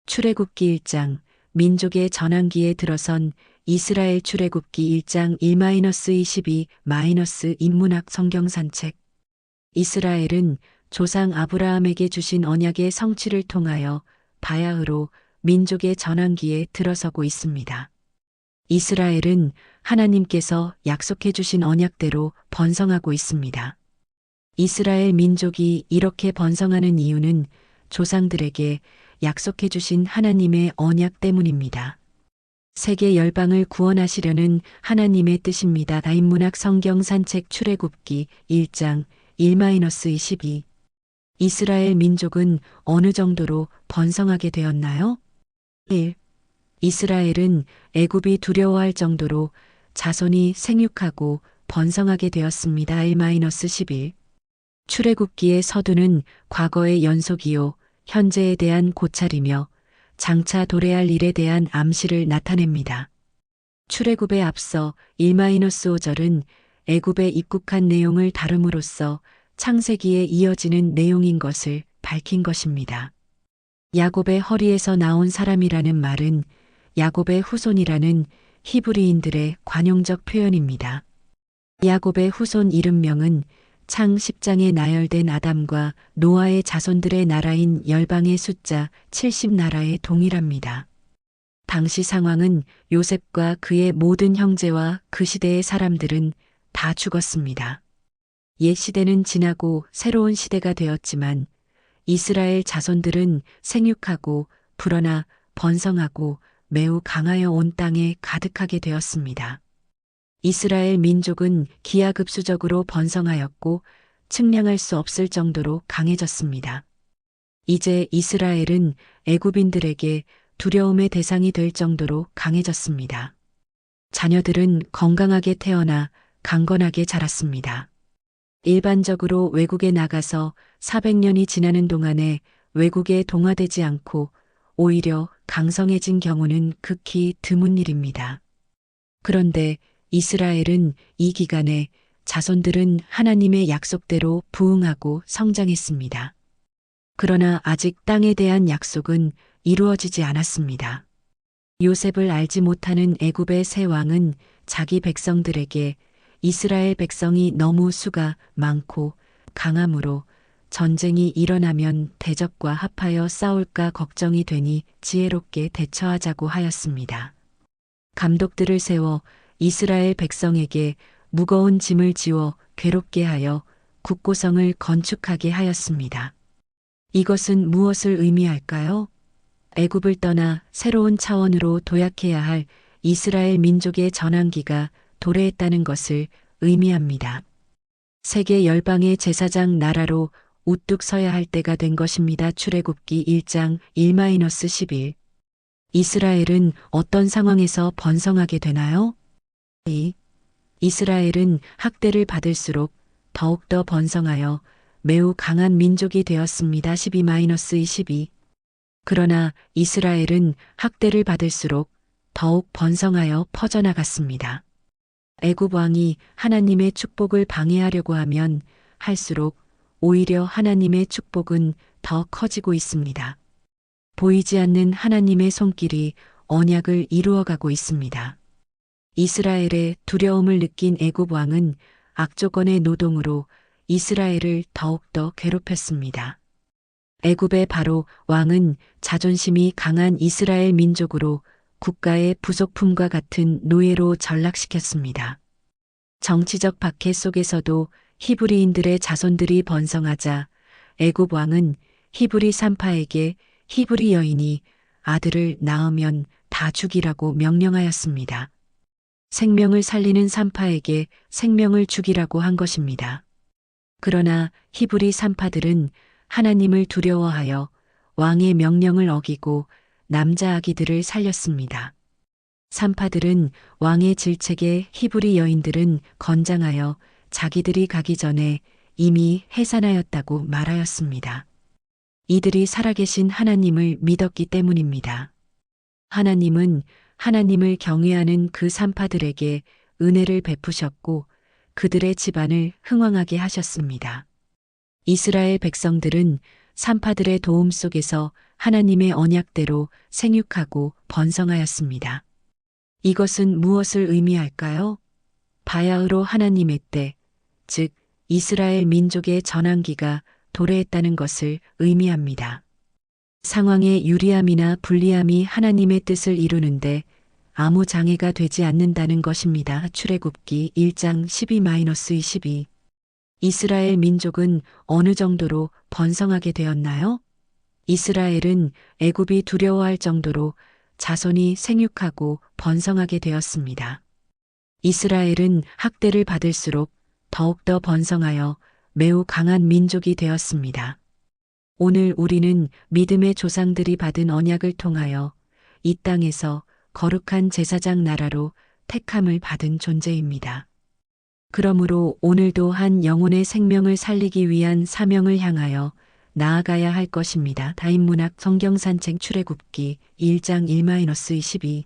출애굽기 1장 민족의 전환기에 들어선 이스라엘 출애굽기 1장 1-22- 인문학 성경 산책. 이스라엘은 조상 아브라함에게 주신 언약의 성취를 통하여 바야흐로 민족의 전환기에 들어서고 있습니다. 이스라엘은 하나님께서 약속해 주신 언약대로 번성하고 있습니다. 이스라엘 민족이 이렇게 번성하는 이유는 조상들에게 약속해 주신 하나님의 언약 때문입니다. 세계 열방을 구원하시려는 하나님의 뜻입니다. 다인문학 성경 산책 출애굽기 1장 1-22. 이스라엘 민족은 어느 정도로 번성하게 되었나요? 1. 이스라엘은 애굽이 두려워할 정도로 자손이 생육하고 번성하게 되었습니다. 1-11. 출애굽기의 서두는 과거의 연속이요 현재에 대한 고찰이며 장차 도래할 일에 대한 암시를 나타냅니다. 출애굽에 앞서 1-5절은 애굽에 입국한 내용을 다룸으로써 창세기에 이어지는 내용인 것을 밝힌 것입니다. 야곱의 허리에서 나온 사람이라는 말은 야곱의 후손이라는 히브리인들의 관용적 표현입니다. 야곱의 후손 이름명은 창 10장에 나열된 아담과 노아의 자손들의 나라인 열방의 숫자 70나라에 동일합니다. 당시 상황은 요셉과 그의 모든 형제와 그 시대의 사람들은 다 죽었습니다. 옛 시대는 지나고 새로운 시대가 되었지만 이스라엘 자손들은 생육하고 불어나 번성하고 매우 강하여 온 땅에 가득하게 되었습니다. 이스라엘 민족은 기하급수적으로 번성하였고 측량할 수 없을 정도로 강해졌습니다. 이제 이스라엘은 애굽인들에게 두려움의 대상이 될 정도로 강해졌습니다. 자녀들은 건강하게 태어나 강건하게 자랐습니다. 일반적으로 외국에 나가서 400년이 지나는 동안에 외국에 동화되지 않고 오히려 강성해진 경우는 극히 드문 일입니다. 그런데 이스라엘은 이 기간에 자손들은 하나님의 약속대로 부흥하고 성장했습니다. 그러나 아직 땅에 대한 약속은 이루어지지 않았습니다. 요셉을 알지 못하는 애굽의 새 왕은 자기 백성들에게 이스라엘 백성이 너무 수가 많고 강함으로 전쟁이 일어나면 대적과 합하여 싸울까 걱정이 되니 지혜롭게 대처하자고 하였습니다. 감독들을 세워 이스라엘 백성에게 무거운 짐을 지워 괴롭게 하여 국고성을 건축하게 하였습니다. 이것은 무엇을 의미할까요? 애굽을 떠나 새로운 차원으로 도약해야 할 이스라엘 민족의 전환기가 도래했다는 것을 의미합니다. 세계 열방의 제사장 나라로 우뚝 서야 할 때가 된 것입니다. 출애굽기 1장 1-11. 이스라엘은 어떤 상황에서 번성하게 되나요? 2. 이스라엘은 학대를 받을수록 더욱더 번성하여 매우 강한 민족이 되었습니다. 12-22. 그러나 이스라엘은 학대를 받을수록 더욱 번성하여 퍼져나갔습니다. 애굽 왕이 하나님의 축복을 방해하려고 하면 할수록 오히려 하나님의 축복은 더 커지고 있습니다. 보이지 않는 하나님의 손길이 언약을 이루어가고 있습니다. 이스라엘의 두려움을 느낀 애굽 왕은 악조건의 노동으로 이스라엘을 더욱더 괴롭혔습니다. 애굽의 바로 왕은 자존심이 강한 이스라엘 민족으로 국가의 부속품과 같은 노예로 전락시켰습니다. 정치적 박해 속에서도 히브리인들의 자손들이 번성하자 애굽 왕은 히브리 산파에게 히브리 여인이 아들을 낳으면 다 죽이라고 명령하였습니다. 생명을 살리는 산파에게 생명을 죽이라고 한 것입니다. 그러나 히브리 산파들은 하나님을 두려워하여 왕의 명령을 어기고 남자 아기들을 살렸습니다. 산파들은 왕의 질책에 히브리 여인들은 건장하여 자기들이 가기 전에 이미 해산하였다고 말하였습니다. 이들이 살아계신 하나님을 믿었기 때문입니다. 하나님은 하나님을 경외하는 그 산파들에게 은혜를 베푸셨고 그들의 집안을 흥왕하게 하셨습니다. 이스라엘 백성들은 산파들의 도움 속에서 하나님의 언약대로 생육하고 번성하였습니다. 이것은 무엇을 의미할까요? 바야흐로 하나님의 때, 즉 이스라엘 민족의 전환기가 도래했다는 것을 의미합니다. 상황의 유리함이나 불리함이 하나님의 뜻을 이루는데 아무 장애가 되지 않는다는 것입니다. 출애굽기 1장 12-22. 이스라엘 민족은 어느 정도로 번성하게 되었나요? 이스라엘은 애굽이 두려워할 정도로 자손이 생육하고 번성하게 되었습니다. 이스라엘은 학대를 받을수록 더욱더 번성하여 매우 강한 민족이 되었습니다. 오늘 우리는 믿음의 조상들이 받은 언약을 통하여 이 땅에서 거룩한 제사장 나라로 택함을 받은 존재입니다. 그러므로 오늘도 한 영혼의 생명을 살리기 위한 사명을 향하여 나아가야 할 것입니다. 다인문학 성경산책 출애굽기 1장 1-22.